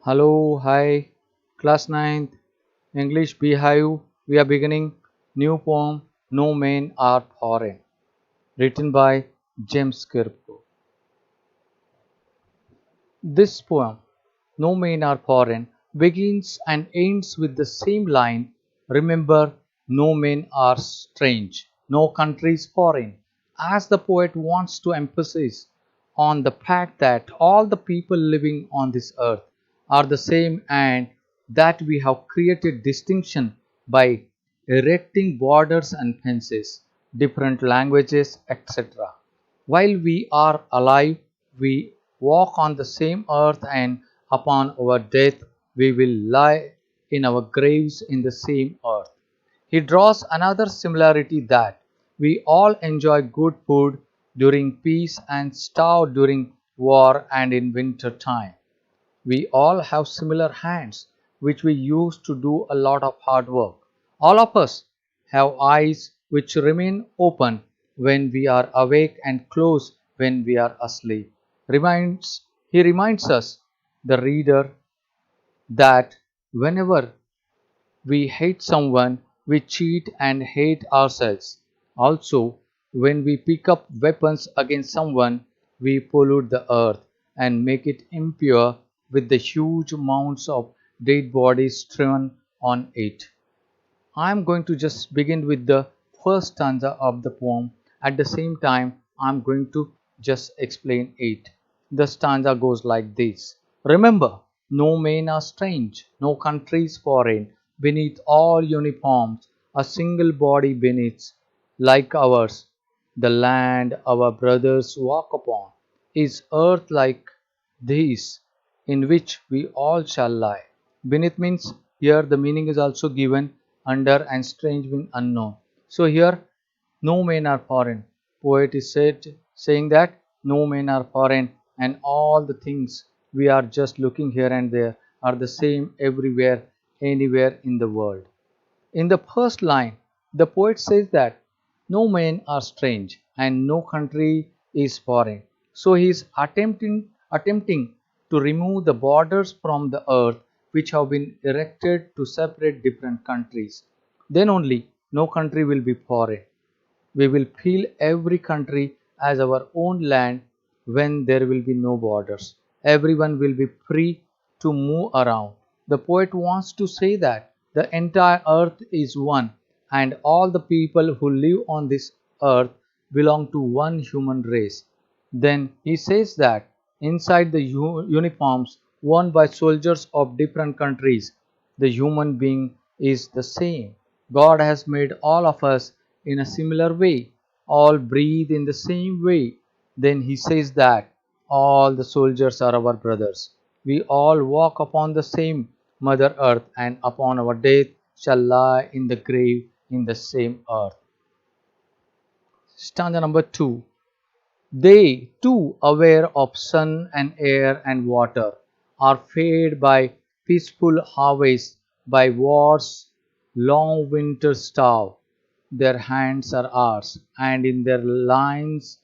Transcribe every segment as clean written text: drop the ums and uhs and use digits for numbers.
Hello, hi, class 9th, English Beehive. We are beginning new poem, No Men Are Foreign, written by James Kirpo. This poem, No Men Are Foreign, begins and ends with the same line. Remember, no men are strange, no country is foreign, as the poet wants to emphasize on the fact that all the people living on this earth are the same and that we have created distinction by erecting borders and fences, different languages, etc. While we are alive, we walk on the same earth, and upon our death, we will lie in our graves in the same earth. He draws another similarity that we all enjoy good food during peace and starve during war and in winter time. We all have similar hands, which we use to do a lot of hard work. All of us have eyes which remain open when we are awake and close when we are asleep. He reminds us, the reader, that whenever we hate someone, we cheat and hate ourselves. Also, when we pick up weapons against someone, we pollute the earth and make it impure with the huge amounts of dead bodies strewn on it. I'm going to just begin with the first stanza of the poem. At the same time, I'm going to just explain it. The stanza goes like this. Remember, no men are strange, no country is foreign. Beneath all uniforms, a single body beneath, like ours, the land our brothers walk upon, is earth like this, in which we all shall lie. Beneath means here the meaning is also given under and strange means unknown. So here no men are foreign. Poet is saying that no men are foreign and all the things we are just looking here and there are the same everywhere, anywhere in the world. In the first line, the poet says that no men are strange and no country is foreign. So he is attempting to remove the borders from the earth which have been erected to separate different countries. Then only no country will be foreign. We will feel every country as our own land when there will be no borders. Everyone will be free to move around. The poet wants to say that the entire earth is one and all the people who live on this earth belong to one human race. Then he says that inside the uniforms worn by soldiers of different countries, the human being is the same. God has made all of us in a similar way, all breathe in the same way. Then he says that all the soldiers are our brothers. We all walk upon the same Mother Earth, and upon our death shall lie in the grave in the same earth. Stanza number 2. They, too aware of sun and air and water, are fed by peaceful harvests, by war's long winter starve. Their hands are ours, and in their lives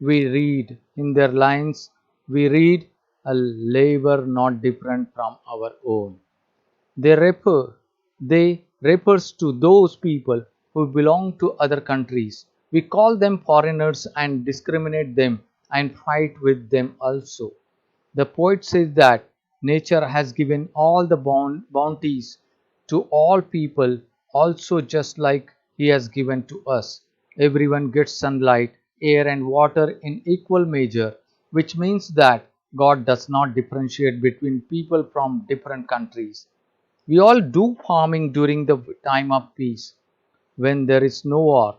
we read, in their lines we read a labor not different from our own. They refer they refers to those people who belong to other countries. We call them foreigners and discriminate them and fight with them also. The poet says that nature has given all the bounties to all people also just like he has given to us. Everyone gets sunlight, air and water in equal measure, which means that God does not differentiate between people from different countries. We all do farming during the time of peace. When there is no war,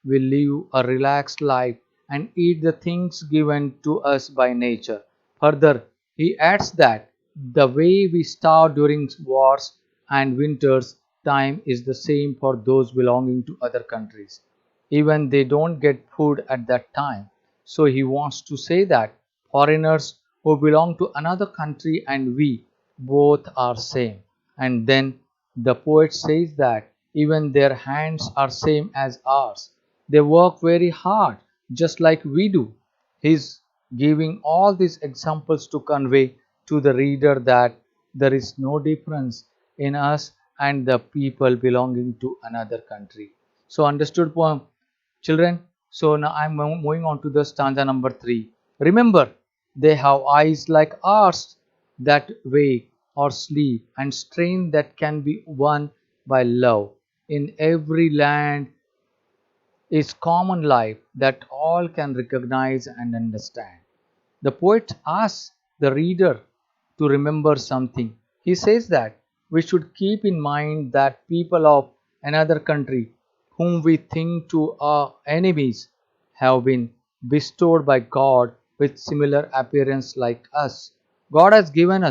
we live a relaxed life and eat the things given to us by nature. Further, he adds that the way we starve during wars and winters time is the same for those belonging to other countries. Even they don't get food at that time. So he wants to say that foreigners who belong to another country and we both are same. And then the poet says that even their hands are same as ours. They work very hard just like we do. He's giving all these examples to convey to the reader that there is no difference in us and the people belonging to another country. So, understood poem, children? So, now I'm moving on to the stanza number 3. Remember, they have eyes like ours that wake or sleep, and strength that can be won by love. In every land is common life that all can recognize and understand. The poet asks the reader to remember something. He says that we should keep in mind that people of another country, whom we think to our enemies, have been bestowed by God with similar appearance like us. God has given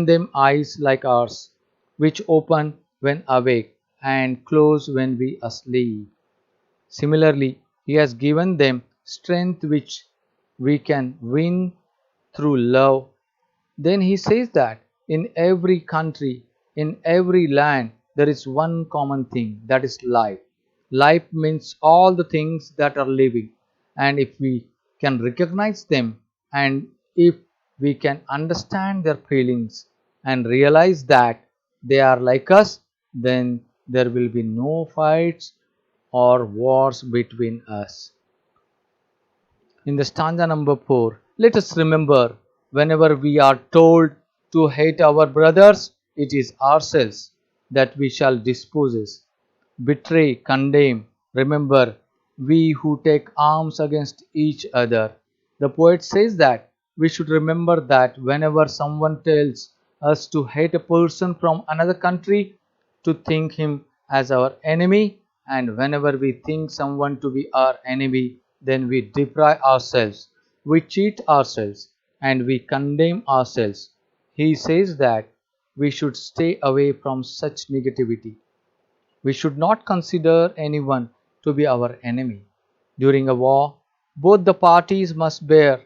them eyes like ours, which open when awake and close when we asleep. Similarly, He has given them strength which we can win through love. Then He says that in every country, in every land, there is one common thing, that is life. Life means all the things that are living. And if we can recognize them, and if we can understand their feelings and realize that they are like us, then there will be no fights or wars between us. In the stanza number 4, let us remember whenever we are told to hate our brothers, it is ourselves that we shall dispose, betray, condemn. Remember, we who take arms against each other. The poet says that we should remember that whenever someone tells us to hate a person from another country, to think him as our enemy, and whenever we think someone to be our enemy, then we deprive ourselves, we cheat ourselves, and we condemn ourselves. He says that we should stay away from such negativity. We should not consider anyone to be our enemy. During a war, both the parties must bear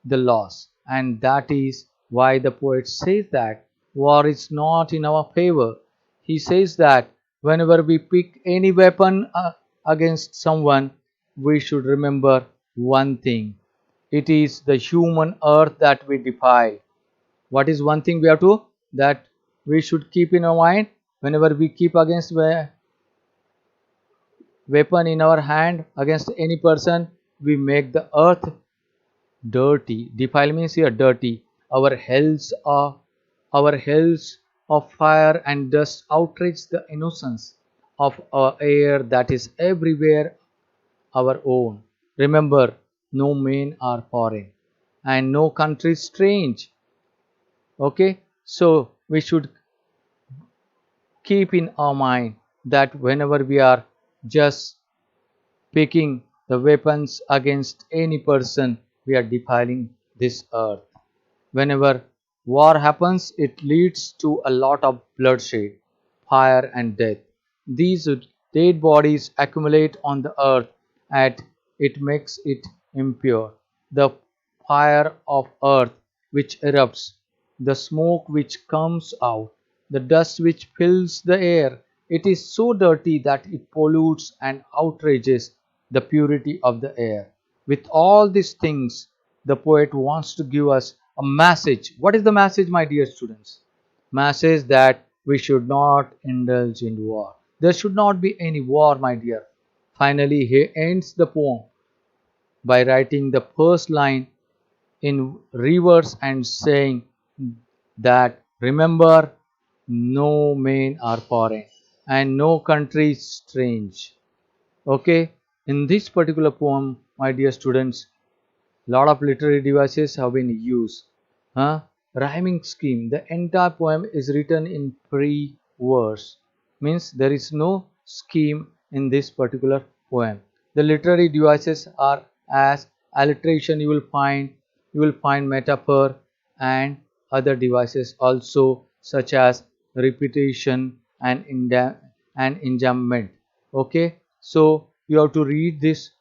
the loss, and that is why the poet says that war is not in our favor. He says that whenever we pick any weapon against someone, we should remember one thing. It is the human earth that we defile. What is one thing we have to that we should keep in our mind whenever we keep against weapon in our hand against any person, we make the earth dirty. Defile means here dirty. Our hells of fire and dust outrage the innocence of our air that is everywhere our own. Remember, no men are foreign and no country strange. Okay, so we should keep in our mind that whenever we are just picking the weapons against any person, we are defiling this earth. Whenever war happens, it leads to a lot of bloodshed, fire, and death. These dead bodies accumulate on the earth and it makes it impure. The fire of earth which erupts, the smoke which comes out, the dust which fills the air, it is so dirty that it pollutes and outrages the purity of the air. With all these things, the poet wants to give us a message. What is the message, my dear students? Message that we should not indulge in war. There should not be any war, my dear. Finally, he ends the poem by writing the first line in reverse and saying that remember, no men are foreign and no country is strange. Okay, in this particular poem, my dear students, lot of literary devices have been used. Rhyming scheme. The entire poem is written in free verse. Means there is no scheme in this particular poem. The literary devices are as alliteration. You will find metaphor and other devices also, such as repetition and enjambment. Okay, so you have to read this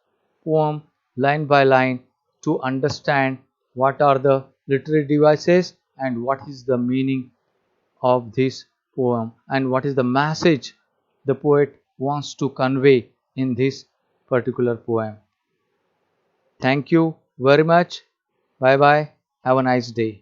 poem line by line to understand what are the literary devices and what is the meaning of this poem and what is the message the poet wants to convey in this particular poem. Thank you very much. Bye bye. Have a nice day.